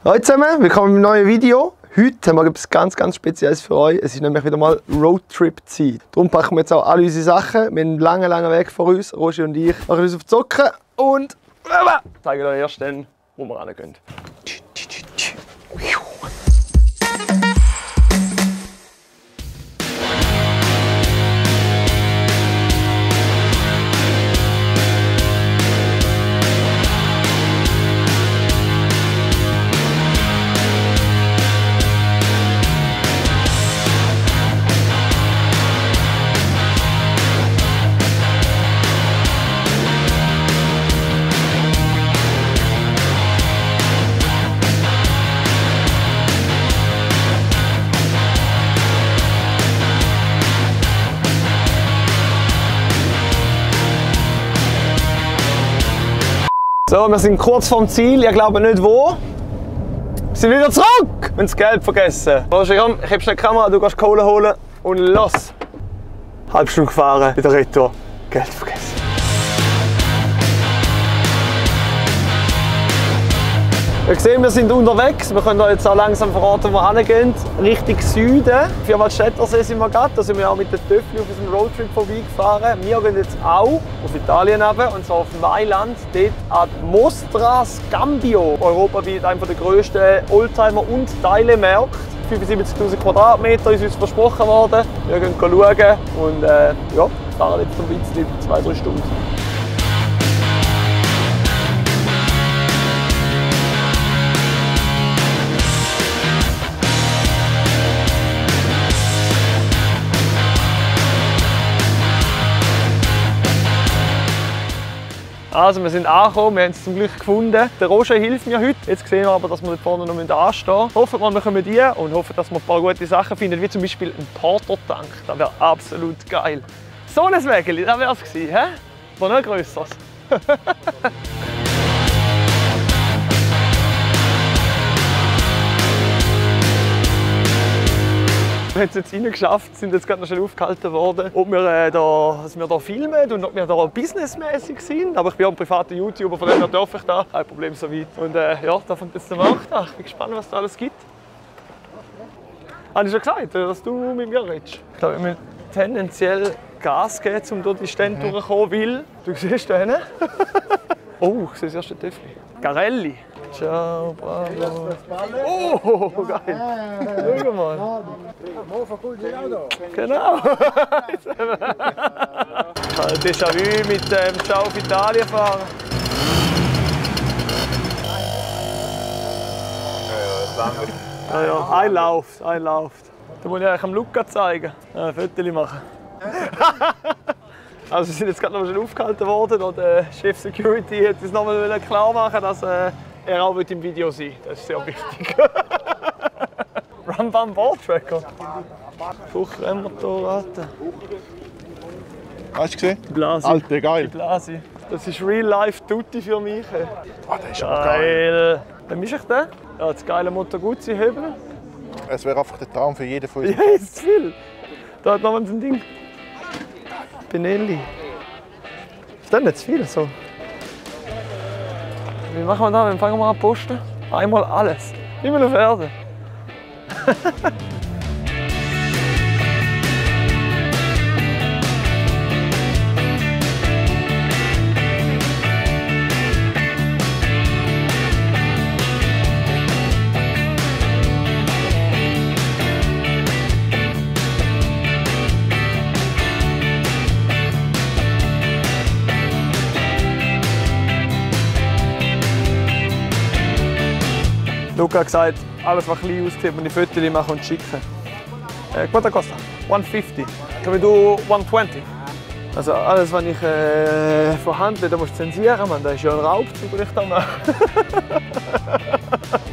Hallo zusammen, willkommen im neuen Video. Heute haben wir etwas ganz Spezielles für euch. Es ist nämlich wieder mal Roadtrip-Zeit. Darum packen wir jetzt auch alle unsere Sachen. Wir haben einen langen Weg vor uns. Roger und ich machen uns auf die Socken und zeigen euch erst dann, wo wir hingehen. So, wir sind kurz vorm Ziel, ich glaube nicht wo. Wir sind wieder zurück! Wir haben das Geld vergessen. Roger, komm, ich habe schnell die Kamera, du gehst Kohle holen und los! Halb Stunde gefahren, wieder retour. Geld vergessen. Ihr seht, wir sind unterwegs. Wir können jetzt auch langsam verraten, wo wir hingehen. Richtung Süden. Für Valdstättersee sind wir gerade. Da sind wir auch mit den Töffel auf unserem Roadtrip vorbeigefahren. Wir gehen jetzt auch auf Italien runter, und zwar auf Mailand. Dort an Mostra Scambio. Europaweit einer der grössten Oldtimer- und Teilemärkte. 75'000 Quadratmeter ist uns versprochen worden. Wir gehen schauen und ja, fahren jetzt ein bisschen 2-3 Stunden. Also, wir sind angekommen, wir haben es zum Glück gefunden. Der Roger hilft mir heute. Jetzt sehen wir aber, dass wir dort vorne noch anstehen müssen. Hoffen wir kommen hier und hoffen, dass wir ein paar gute Sachen finden, wie zum Beispiel einen Portertank. Das wäre absolut geil. So ein Wägeli, das wäre es gewesen, hä? Aber noch grösseres. Wir haben es jetzt reingeschafft, sind jetzt gerade noch schnell aufgehalten worden, ob wir hier filmen und ob wir hier businessmäßig sind. Aber ich bin auch ein privater YouTuber, von dem her darf ich da. Kein Problem so weit. Und ja, da fängt jetzt der Markt an. Ich bin gespannt, was da alles gibt. Habe ich schon gesagt, dass du mit mir redest? Ich glaube, wir müssen tendenziell Gas geben, um durch die Stände durchzukommen, weil... Du siehst da hinten? Oh, ich sehe das erste Töffel. Garelli. Ciao, bravo. Oh, geil. Schau mal. Genau. Déjà-vu mit dem Ciao auf Italien fahren. Ja, ein läuft. Da muss ich eigentlich am Luca zeigen. Ein Foto machen. Also, wir sind jetzt gerade noch schnell aufgehalten worden. Und der Chef Security hat uns noch mal klar machen, dass er auch im Video sein will. Das ist sehr wichtig. Rambam Balltracker. Buchrennmotorrad. Hast du gesehen? Die Blase. Alter, geil. Die Blase. Das ist Real-Life Tutti für mich. Ah, der ist schon geil. Wem ist ich denn? Ja, das geile Moto Guzzi-Hebel. Es wäre einfach der Traum für jeden von uns. Ja, ist zu viel. Da hat noch mal so ein Ding. Benelli. Ist das nicht zu viel so? Wie machen wir das? Dann fangen wir an zu posten. Einmal alles. Immer auf Erde. Luca hat gesagt, alles was klein aussieht, man die Fotos machen und schicken. Quanto costa? 150. Können wir 120? Also alles, was ich verhandle, da musst du zensieren, man. Das ist ja ein Raubzug, den ich da mache.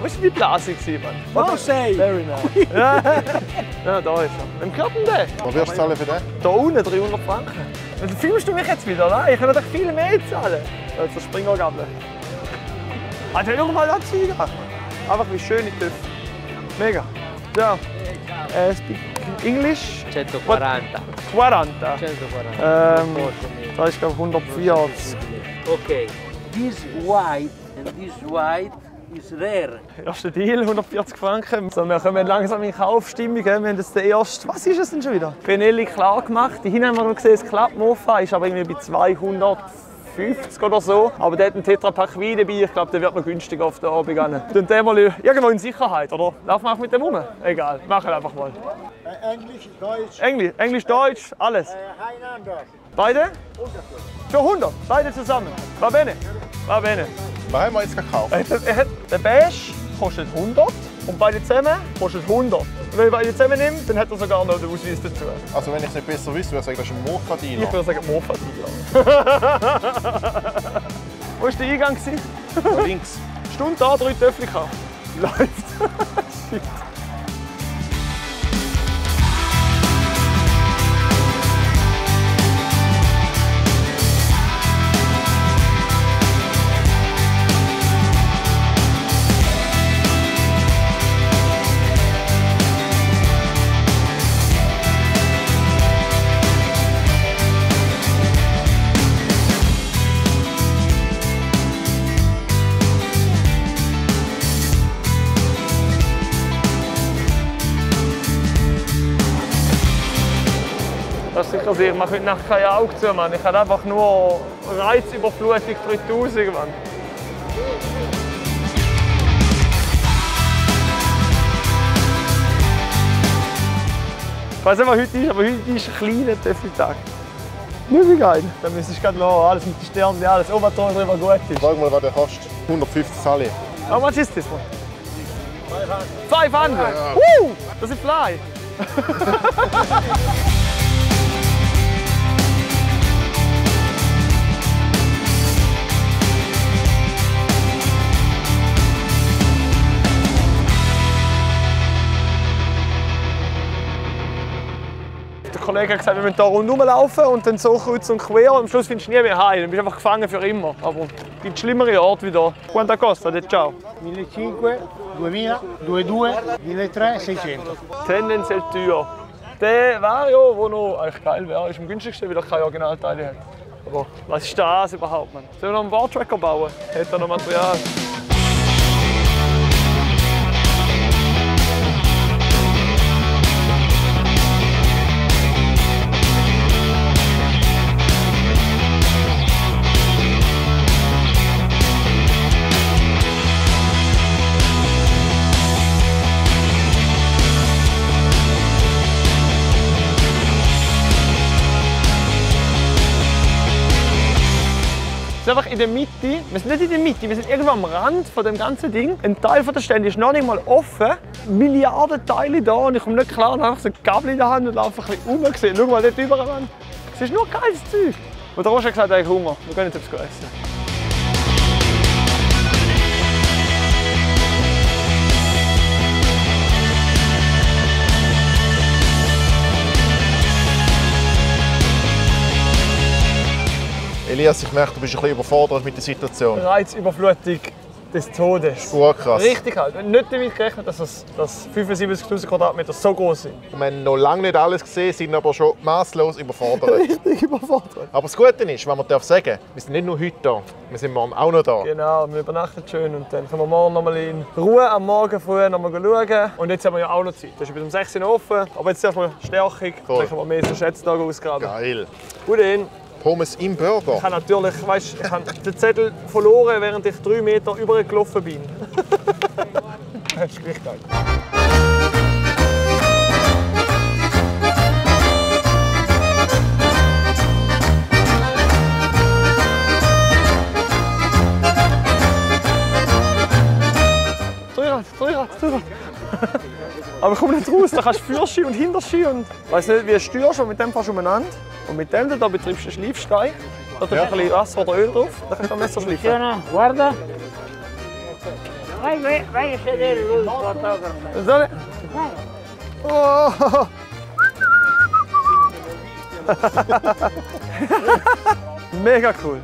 Wo war die Blase, Mann? Marseille! Very nice. Ja, ja, da ist er. Wem gehört denn der? Was wirst du zahlen für den? Da unten 300 Franken. Filmst du mich jetzt wieder? Nein, ich kann doch viel mehr zahlen. Jetzt der Springergabel. Also schau mal das Zeug an. Einfach wie schöne Töpfe. Mega. Ja. Speak English? 140. 40. 140. Da ist glaube 140. Okay. This white and this white is rare. Erster Deal, 140 Franken. So, wir kommen langsam in Kaufstimmung. Wir haben jetzt den ersten, was ist es denn schon wieder? Benelli klar gemacht. Hinten haben wir noch gesehen, das Klappmofa ist aber irgendwie bei 250 oder so. Aber der hat einen Tetrapack Wein dabei. Ich glaube, der wird noch günstiger auf den Abend gehen. Dann den mal irgendwo in Sicherheit, oder? Laufen wir auch mit dem rum? Egal, machen einfach mal. Englisch, Deutsch, Englisch, Deutsch, alles. Highlander. Beide? Für 100, beide zusammen. Va bene. Va bene. Was haben wir jetzt gekauft? Der Beige kostet 100 und beide zusammen kostet 100. Und wenn ich beide zusammen nehme, dann hat er sogar noch den Ausweis dazu. Also wenn ich es nicht besser wüsste, würde ich sagen, das ist ein Mofa-Dealer. Ich würde sagen Mofa-Dealer. Wo war der Eingang? Links. Stunde da, 3 Töffel gekauft. Läuft. Shit. Das ist sicher sicher. Ich mache heute Nacht kein Auge zu, Mann. Ich habe einfach nur Reizüberflutung 3000, Mann. Ich weiß nicht, was heute ist, aber heute ist ein kleiner Töffeltag. Nicht so geil. Dann müsstest du gerade noch alles mit den Sternen, alles Oberton drüber gut ist. Frag mal, was der kostet. 150 Sali. How much is this one? 500? Ja. Does it fly? Der Kollege hat gesagt, wir müssen hier rundherum laufen und dann so kreuz und quer. Am Schluss findest du nie mehr heim. Dann bist du einfach gefangen für immer. Aber es gibt schlimmere Orte wie hier. Quanto costa? Ciao. 1500, 2000, 2200, 1300, 600. Tendenziell teuer. Der wäre ja, der noch eigentlich geil wäre, ist am günstigsten, weil er keine Originalteile hat. Aber was ist das überhaupt, Mann? Sollen wir noch einen Boardtracker bauen? Hat er noch Material? Einfach in der Mitte, wir sind nicht in der Mitte, wir sind irgendwo am Rand von dem ganzen Ding. Ein Teil von der Stände ist noch nicht mal offen. Milliarden Teile da und ich komme nicht klar und habe einfach so ein Gabel in der Hand und laufe ein bisschen rum. Schau mal dort überall an. Es ist nur geiles Zeug. Und der Roger hat gesagt, er hat Hunger. Wir gehen jetzt etwas essen. Elias, ich merke, du bist ein bisschen überfordert mit der Situation. Reizüberflutung des Todes. Urkrass. Richtig halt. Wir haben nicht damit gerechnet, dass 75'000 Quadratmeter so groß sind. Wir haben noch lange nicht alles gesehen, sind aber schon maßlos überfordert. Richtig überfordert. Aber das Gute ist, wenn man sagen darf, wir sind nicht nur heute da, wir sind morgen auch noch da. Genau, wir übernachten schön und dann können wir morgen noch mal in Ruhe am Morgen früh noch mal schauen. Und jetzt haben wir ja auch noch Zeit. Das ist bis um 6 Uhr offen, aber jetzt erstmal Stärkung. Dann können wir mehr so Schätztage ausgraben. Geil. Gut hin. Pommes im Burger. Ich habe natürlich, weißt, ich habe den Zettel verloren, während ich 3 Meter übergelaufen bin. Das ist gleich geil. Dreirad. Aber ich komme nicht raus, da kannst du Fürski und Hinterski und ich weiss nicht, wie du steuerst, und mit dem fährst du umeinander. Und mit dem da betreibst du einen Schleifstein. Da tust du ein bisschen Wasser oder Öl drauf, dann kannst du am Messer schleifen. Guarda. Vai a sedere lui, fotografo. Soll ich? Oh. Mega cool.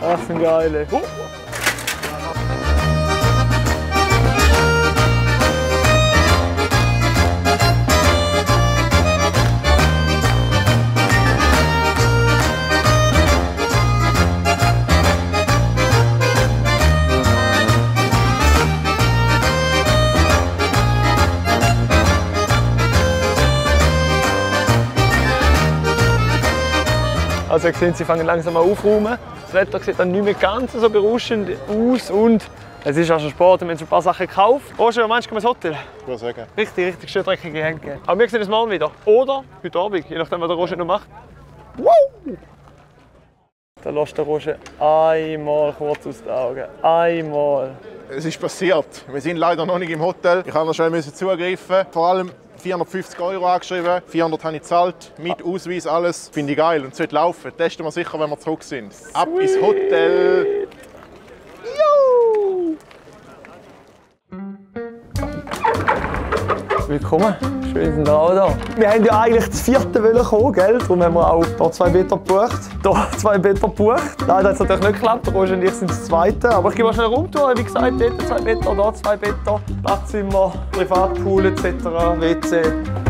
Das ist ein geiler. Also ihr seht, sie fangen langsam an aufzuräumen. Das Wetter sieht dann nicht mehr ganz so berauschend aus und es ist auch schon Sport, wir haben schon ein paar Sachen gekauft. Roger, meinst du, gehen wir ins Hotel? Ich würde sagen. Richtig schön dreckige Hände. Aber wir sehen uns morgen wieder. Oder heute Abend, je nachdem, was der Roger noch macht. Wow! Da lässt der Roger einmal kurz aus den Augen. Einmal. Es ist passiert. Wir sind leider noch nicht im Hotel. Ich musste noch schnell zugreifen. Vor allem 450 € angeschrieben. 400 habe ich gezahlt. Mit Ausweis, alles. Finde ich geil und es wird laufen. Testen wir sicher, wenn wir zurück sind. Ab ins Hotel. Willkommen, schön sind ihr auch da. Wir haben ja eigentlich das 4. kommen, gell? Darum haben wir auch hier 2 Betten gebucht. Hier 2 Betten gebucht. Leider hat es natürlich nicht geklappt, Roger und ich sind das 2. Aber ich gehe mal schnell rumtouren. Wie gesagt, dort 2 Betten, hier 2 Betten. Badzimmer, Privatpool etc., WC.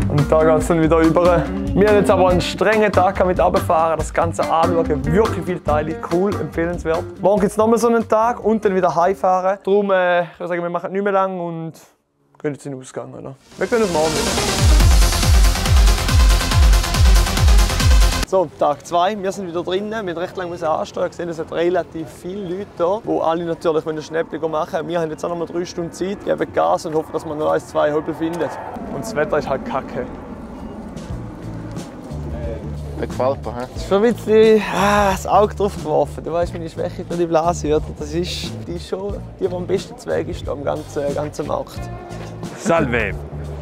Und da geht es dann wieder über. Wir haben jetzt aber einen strengen Tag mit runterfahren, das Ganze anschauen. Wirklich viele Teile, cool, empfehlenswert. Morgen gibt es nochmal so einen Tag und dann wieder heimfahren. Darum, ich würde sagen, wir machen nicht mehr lang und gehen jetzt in den Ausgang, oder? Wir können uns morgen wieder. So, Tag 2, wir sind wieder drinnen. Wir mussten recht lange anstehen. Ihr seht, es hat relativ viele Leute hier, die alle natürlich ein Schnäppchen machen wollen. Wir haben jetzt auch noch mal 3 Stunden Zeit, geben Gas und hoffen, dass wir noch 1, 2 Höbel finden. Und das Wetter ist halt kacke. Mir gefällt dir, hä? Es ist schon ein bisschen das Auge drauf geworfen. Du weißt, meine Schwäche für die Blase wird. Das ist schon die am besten Zweig ist am ganzen Markt. Salve,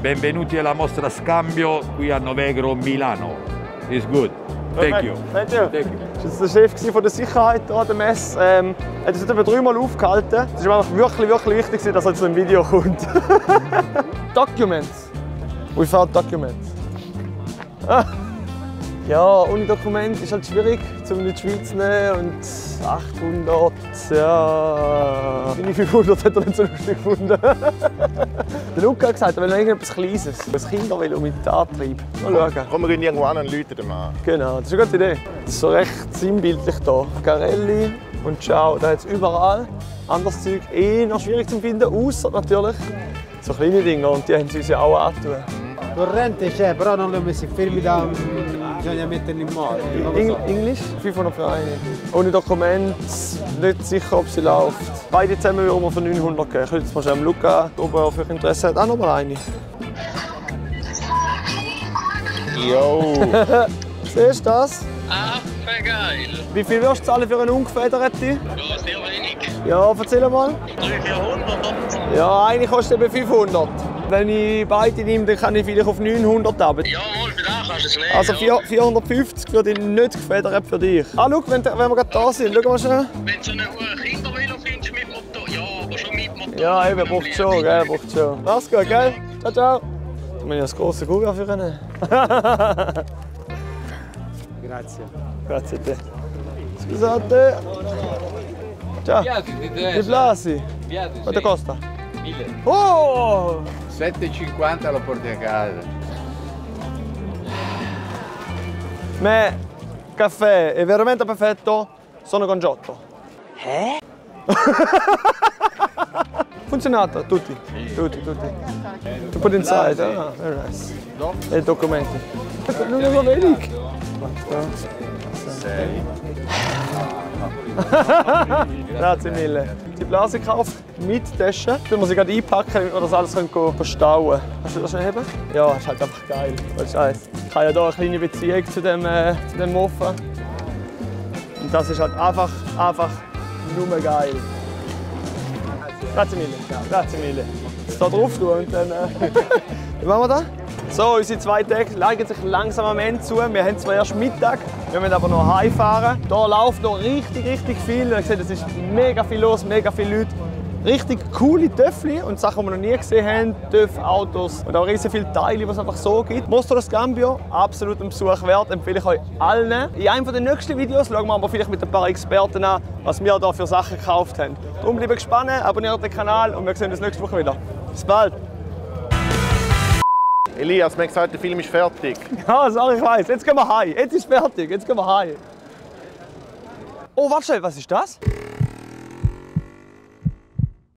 benvenuti alla mostra Scambio qui a Novegro, Milano. It's good. Thank you. Thank you. Das war der Chef von der Sicherheit hier an der Messe. Er hat uns etwa 3-mal aufgehalten. Es war einfach wirklich wichtig, dass er zu einem Video kommt. Documents. Without documents. Ja, ohne Dokument ist halt schwierig, um in die Schweiz zu nehmen. Und 800, ja. Meine 500 hat er nicht so lustig gefunden. Der Luca hat gesagt, er will noch irgendetwas Kleines. Das Kinder will mit Antrieb. Mal schauen. Kommen wir irgendwo an und läuten den Mann. Genau, das ist eine gute Idee. Das ist so recht sinnbildlich hier. Garelli und Ciao, da hat es überall. Anderes Zeug noch schwierig zu finden, außer natürlich so kleine Dinge. Und die haben sie uns ja auch angetan. Corrente c'è, però non li ho messi fermi da... bisogna metterli in moto. Englisch? 500 für eine. Ohne Dokument, nicht sicher, ob sie läuft. Beide zusammen würden wir für 900 geben. Ich will jetzt mal schauen, Luca, ob er für Interesse hat. Auch noch mal eine. Jo! Siehst du das? Ah, voll geil. Wie viel wirst du zahlen für eine ungefederte? Ja, sehr wenig. Ja, erzähl mal. 300-400. Ja, eine kostet eben 500. Wenn ich beide nehme, dann kann ich vielleicht auf 900 runter. Ja, mal, für den kannst du es nehmen. Also 450 für die nicht gefedert für dich. Ah, schau, wenn wir gerade da sind, schau mal schnell. Wenn du so eine Kindervelo findest mit Motor, ja, aber schon mit Motor. Ja, eben, braucht schon, gell, braucht schon. Mach's gut, gell? Ciao, ciao. Ich meine, das große Kugeln für ihn. Grazie. Grazie a te. Scusate. Ciao. Di Blasi. Quanto costa? 1000. Oh! 7,50 lo porti a casa. Me, caffè è veramente perfetto, sono con Giotto. Funzionato, tutti. Tutti. To put inside, very nice. E i documenti. Non ne so wenig. Grazie mille. Die Blase gekauft mit Tasche. Dann muss ich gerade einpacken, damit wir das alles verstauen können. Kannst du das schon heben? Ja, ist halt einfach geil. Ich habe ja hier eine kleine Beziehung zu dem Mofa. Und das ist halt einfach nur geil. Grazie mille. Grazie mille. Jetzt da drauf tun und dann. Wie machen wir das? So, unsere 2 Tage neigen sich langsam am Ende zu. Wir haben zwar erst Mittag, wir müssen aber noch heimfahren. Hier läuft noch richtig viel. Ihr seht, es ist mega viel los, mega viele Leute. Richtig coole Töffli und Sachen, die wir noch nie gesehen haben. Töff, Autos und auch riesig viele Teile, die es einfach so gibt. Mostra Scambio, absolut ein Besuch wert, empfehle ich euch allen. In einem der nächsten Videos schauen wir aber vielleicht mit ein paar Experten an, was wir hier für Sachen gekauft haben. Darum bleibt gespannt, abonniert den Kanal und wir sehen uns nächste Woche wieder. Bis bald! Elias, mir gesagt, der Film ist fertig. Ja, ich weiß. Jetzt gehen wir heim. Jetzt ist fertig. Jetzt gehen wir heim. Oh, warte schnell, was ist das?